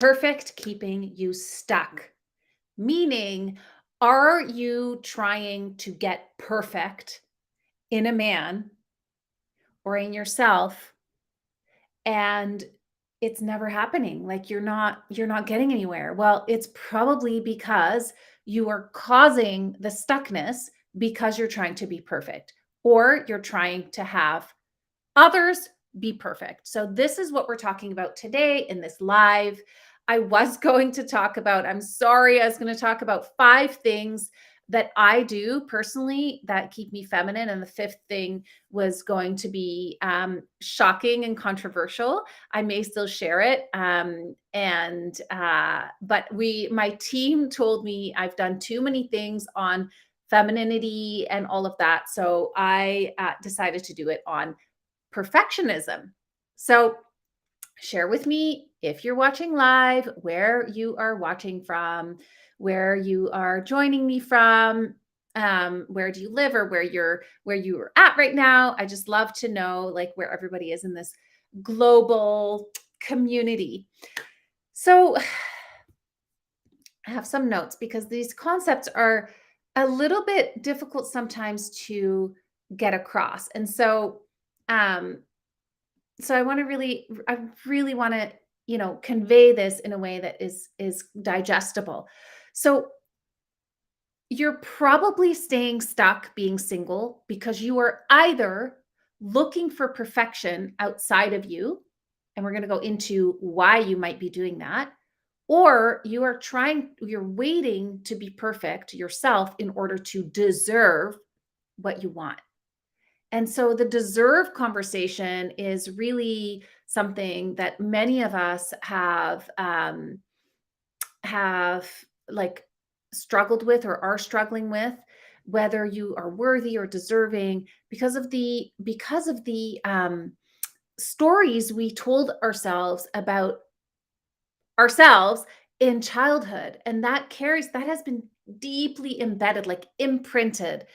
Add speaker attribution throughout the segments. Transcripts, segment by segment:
Speaker 1: Perfect keeping you stuck. Meaning, are you trying to get perfect in a man or in yourself and it's never happening? Like you're not getting anywhere. Well, it's probably because you are causing the stuckness because you're trying to be perfect or you're trying to have others be perfect. So, this is what we're talking about today in this live. I was going to talk about, I'm sorry, I was going to talk about 5 things that I do personally that keep me feminine. And the fifth thing was going to be shocking and controversial. I may still share it. But my team told me I've done too many things on femininity and all of that. So I decided to do it on perfectionism. So, share with me if you're watching live, where you are watching from, where you are joining me from, where do you live or where you are at right now. I just love to know like where everybody is in this global community. So, I have some notes because these concepts are a little bit difficult sometimes to get across. And um so I really want to convey this in a way that is digestible. So you're probably staying stuck being single because you are either looking for perfection outside of you, and we're going to go into why you might be doing that, or you're waiting to be perfect yourself in order to deserve what you want. And so the deserve conversation is really something that many of us have like struggled with or are struggling with, whether you are worthy or deserving because of the stories we told ourselves about ourselves in childhood, and that has been deeply embedded, like imprinted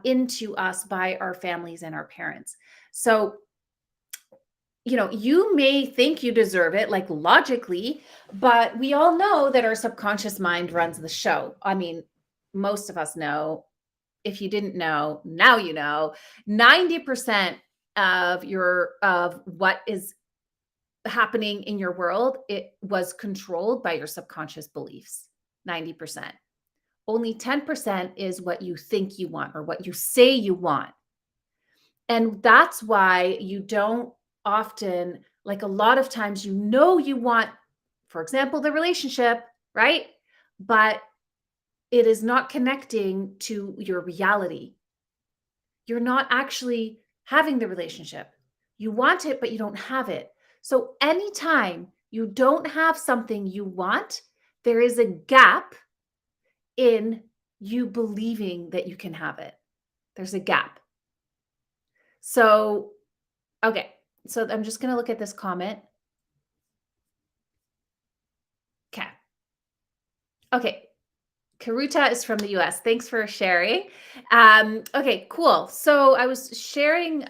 Speaker 1: into us by our families and our parents. So, you may think you deserve it, like logically, but we all know that our subconscious mind runs the show. I mean, most of us know. If you didn't know, now you know. 90% of what is happening in your world, it was controlled by your subconscious beliefs. 90%. Only 10% is what you think you want or what you say you want. And that's why you don't often, like a lot of times, you want, for example, the relationship, right? But it is not connecting to your reality. You're not actually having the relationship. You want it, but you don't have it. So anytime you don't have something you want, there is a gap in you believing that you can have it. There's a gap. So, okay. So I'm just going to look at this comment. Okay. Okay. Karuta is from the US. Thanks for sharing. Okay, cool. So I was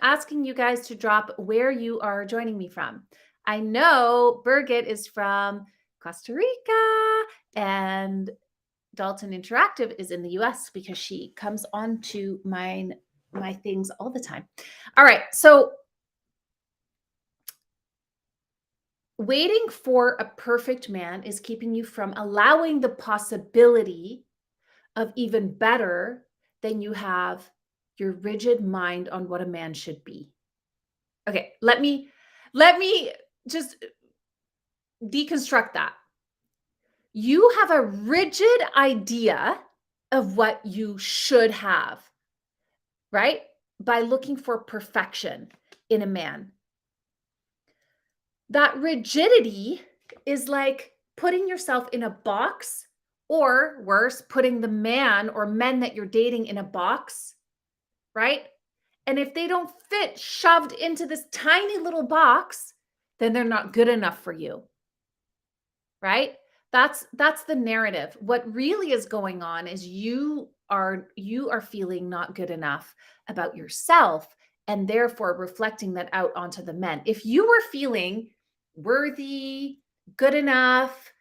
Speaker 1: asking you guys to drop where you are joining me from. I know Birgit is from Costa Rica and Dalton Interactive is in the US because she comes on to my things all the time. All right. So waiting for a perfect man is keeping you from allowing the possibility of even better than you have your rigid mind on what a man should be. Okay, let me just deconstruct that. You have a rigid idea of what you should have, right? By looking for perfection in a man. That rigidity is like putting yourself in a box, or worse, putting the man or men that you're dating in a box, right? And if they don't fit shoved into this tiny little box, then they're not good enough for you, right? That's the narrative. What really is going on is you are feeling not good enough about yourself and therefore reflecting that out onto the men. If you were feeling worthy, good enough,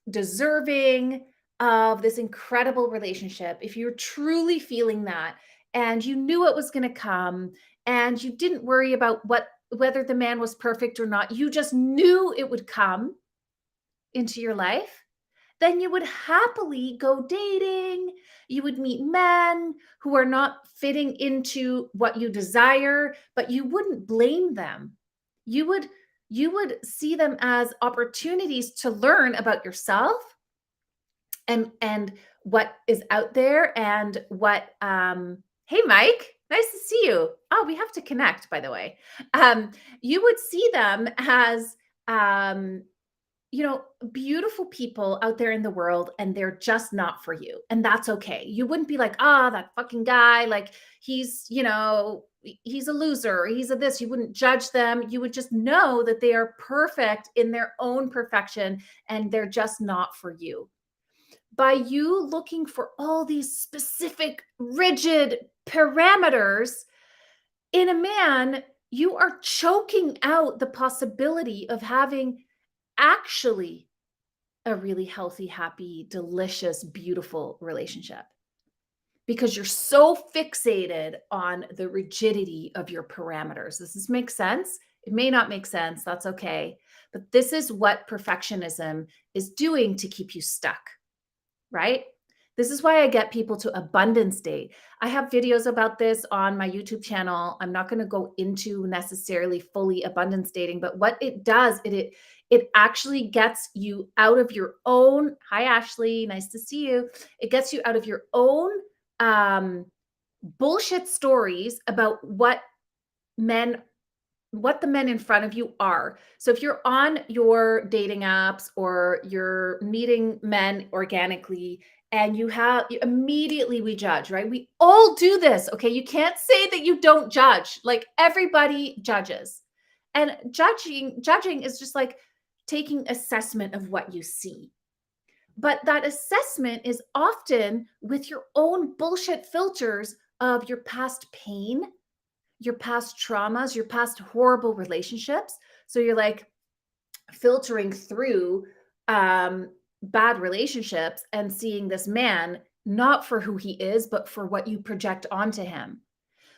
Speaker 1: deserving of this incredible relationship, if you're truly feeling that and you knew it was going to come and you didn't worry about whether the man was perfect or not, you just knew it would come into your life, then you would happily go dating. You would meet men who are not fitting into what you desire, but you wouldn't blame them. You would you would see them as opportunities to learn about yourself and what is out there and what hey Mike, nice to see you. Oh, we have to connect, by the way. You would see them as um beautiful people out there in the world, and they're just not for you. And that's okay. You wouldn't be like, ah, that fucking guy, like he's a loser, he's a this. You wouldn't judge them. You would just know that they are perfect in their own perfection and they're just not for you. By you looking for all these specific, rigid parameters in a man, you are choking out the possibility of having actually a really healthy, happy, delicious, beautiful relationship because you're so fixated on the rigidity of your parameters. Does this make sense? It may not make sense. That's okay. But this is what perfectionism is doing to keep you stuck, right? This is why I get people to abundance date. I have videos about this on my YouTube channel. I'm not going to go into necessarily fully abundance dating, but what it does, it actually gets you out of your own. Hi Ashley, nice to see you. It gets you out of your own um bullshit stories about men what the men in front of you are. So if you're on your dating apps or you're meeting men organically and immediately we judge, right? We all do this. Okay. You can't say that you don't judge. Like everybody judges. And judging is just like taking assessment of what you see. But that assessment is often with your own bullshit filters of your past pain, your past traumas, your past horrible relationships. So you're like filtering through bad relationships and seeing this man not for who he is, but for what you project onto him.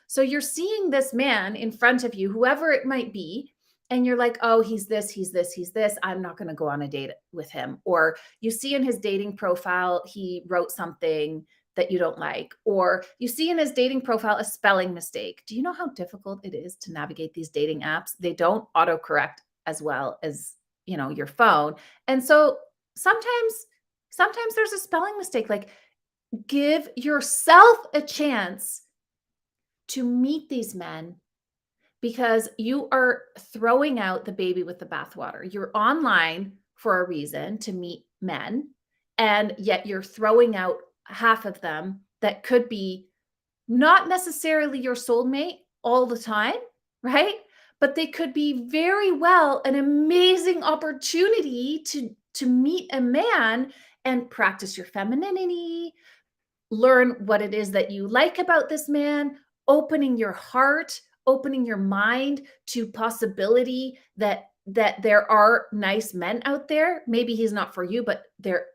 Speaker 1: So you're seeing this man in front of you, whoever it might be, and you're like, oh, he's this, he's this, he's this. I'm not going to go on a date with him. Or you see in his dating profile, he wrote something that you don't like, or you see in his dating profile a spelling mistake. Do you know how difficult it is to navigate these dating apps? They don't autocorrect as well as, your phone. And so sometimes there's a spelling mistake. Like give yourself a chance to meet these men because you are throwing out the baby with the bathwater. You're online for a reason to meet men, and yet you're throwing out half of them that could be not necessarily your soulmate all the time, right? But they could be very well an amazing opportunity to meet a man and practice your femininity, learn what it is that you like about this man, opening your heart, opening your mind to possibility that there are nice men out there. Maybe he's not for you, but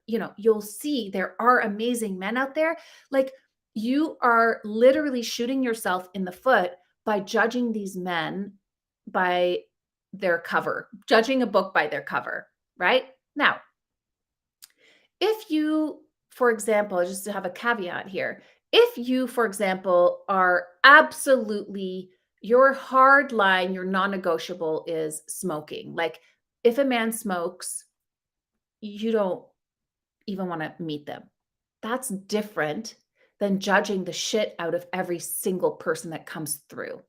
Speaker 1: you'll see there are amazing men out there. Like you are literally shooting yourself in the foot by judging these men by their cover, judging a book by their cover, right? Now, if you, for example, just to have a caveat here, if you, for example, are absolutely your hard line, your non negotiable is smoking. Like if a man smokes, you don't even want to meet them. That's different than judging the shit out of every single person that comes through.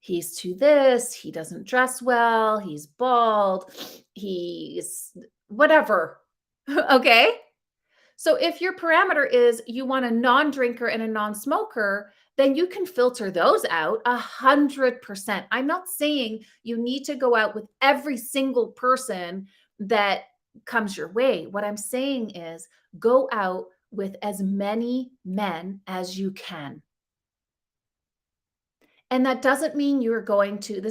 Speaker 1: He's to this, he doesn't dress well, he's bald, he's whatever. Okay. So if your parameter is you want a non-drinker and a non-smoker, then you can filter those out 100%. I'm not saying you need to go out with every single person that comes your way. What I'm saying is go out with as many men as you can. And that doesn't mean you're going to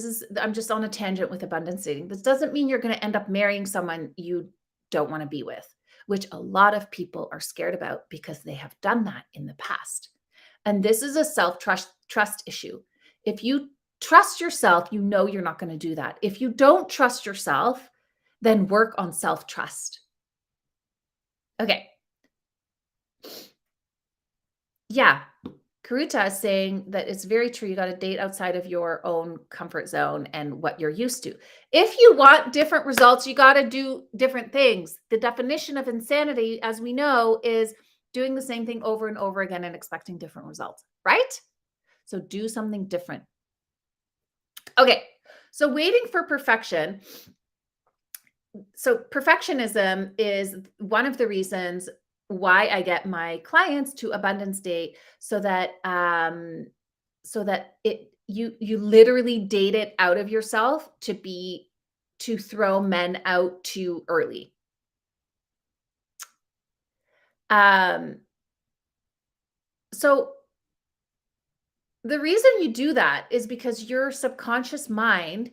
Speaker 1: I'm just on a tangent with abundance dating. This doesn't mean you're gonna end up marrying someone you don't wanna be with, which a lot of people are scared about because they have done that in the past. And this is a self-trust issue. If you trust yourself, you know you're not gonna do that. If you don't trust yourself, then work on self-trust. Okay. Yeah. Karuta is saying that it's very true. You got to date outside of your own comfort zone and what you're used to. If you want different results, you got to do different things. The definition of insanity, as we know, is doing the same thing over and over again and expecting different results, right? So do something different. Okay. So waiting for perfection. So perfectionism is one of the reasons why I get my clients to abundance date so that you literally date it out of yourself to throw men out too early. Um so the reason you do that is because your subconscious mind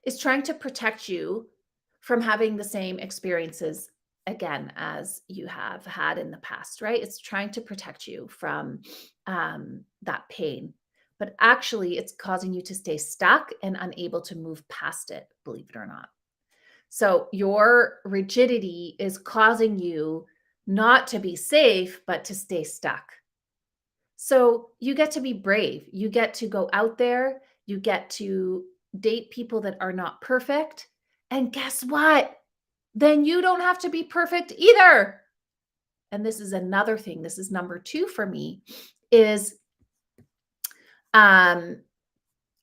Speaker 1: is trying to protect you from having the same experiences again as you have had in the past, right? It's trying to protect you from that pain. But actually, it's causing you to stay stuck and unable to move past it, believe it or not. So, your rigidity is causing you not to be safe, but to stay stuck. So you get to be brave. You get to go out there. You get to date people that are not perfect. And guess what? Then you don't have to be perfect either. And this is another thing. This is number 2 for me is um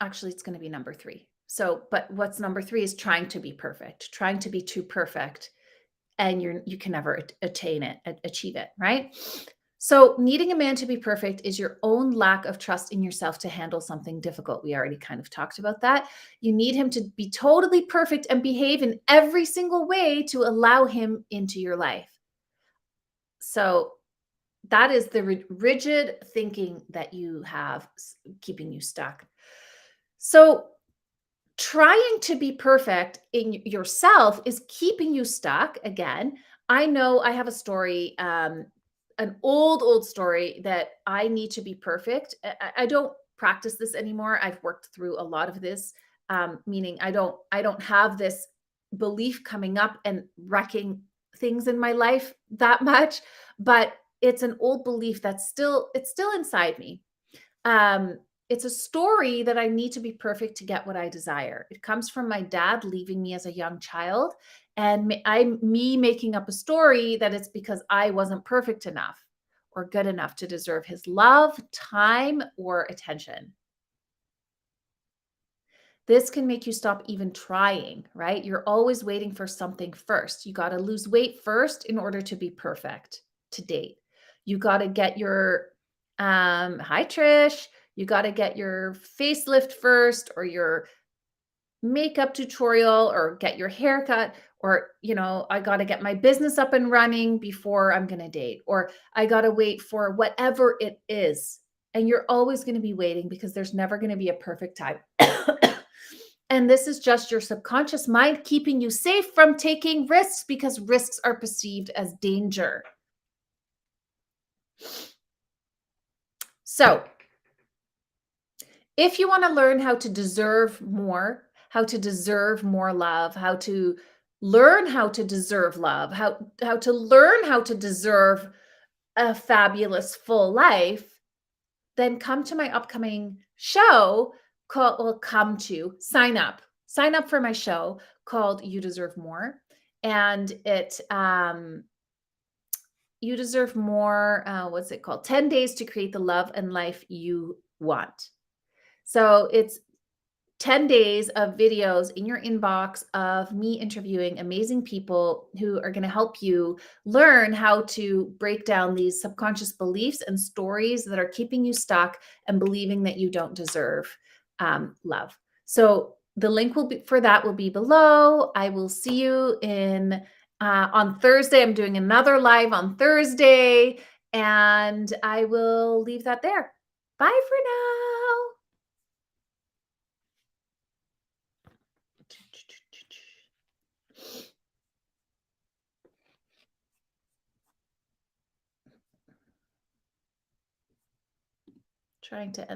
Speaker 1: actually it's going to be number 3. So, but what's number 3 is trying to be perfect, trying to be too perfect and you can never attain it, achieve it, right? So, needing a man to be perfect is your own lack of trust in yourself to handle something difficult. We already kind of talked about that. You need him to be totally perfect and behave in every single way to allow him into your life. So, that is the rigid thinking that you have keeping you stuck. So, trying to be perfect in yourself is keeping you stuck again. I know I have a story, an old story that I need to be perfect. I don't practice this anymore. I've worked through a lot of this, meaning I don't have this belief coming up and wrecking things in my life that much, but it's an old belief it's still inside me. Um, it's a story that I need to be perfect to get what I desire. It comes from my dad leaving me as a young child, and me making up a story that it's because I wasn't perfect enough or good enough to deserve his love, time, or attention. This can make you stop even trying, right? You're always waiting for something first. You got to lose weight first in order to be perfect to date. You got to get your hi Trish, you got to get your facelift first or your makeup tutorial or get your haircut or I got to get my business up and running before I'm going to date or I got to wait for whatever it is. And you're always going to be waiting because there's never going to be a perfect time. And this is just your subconscious mind keeping you safe from taking risks because risks are perceived as danger. So, if you want to learn how to deserve more, how to deserve more love, how to learn how to deserve love, how to learn how to deserve a fabulous full life, then come to my upcoming show called well come to sign up for my show called You Deserve More. And it you deserve more, what's it called, 10 days to create the love and life you want. So it's 10 days of videos in your inbox of me interviewing amazing people who are going to help you learn how to break down these subconscious beliefs and stories that are keeping you stuck and believing that you don't deserve love. So the link for that will be below. I will see you on Thursday. I'm doing another live on Thursday, and I will leave that there. Bye for now. Trying to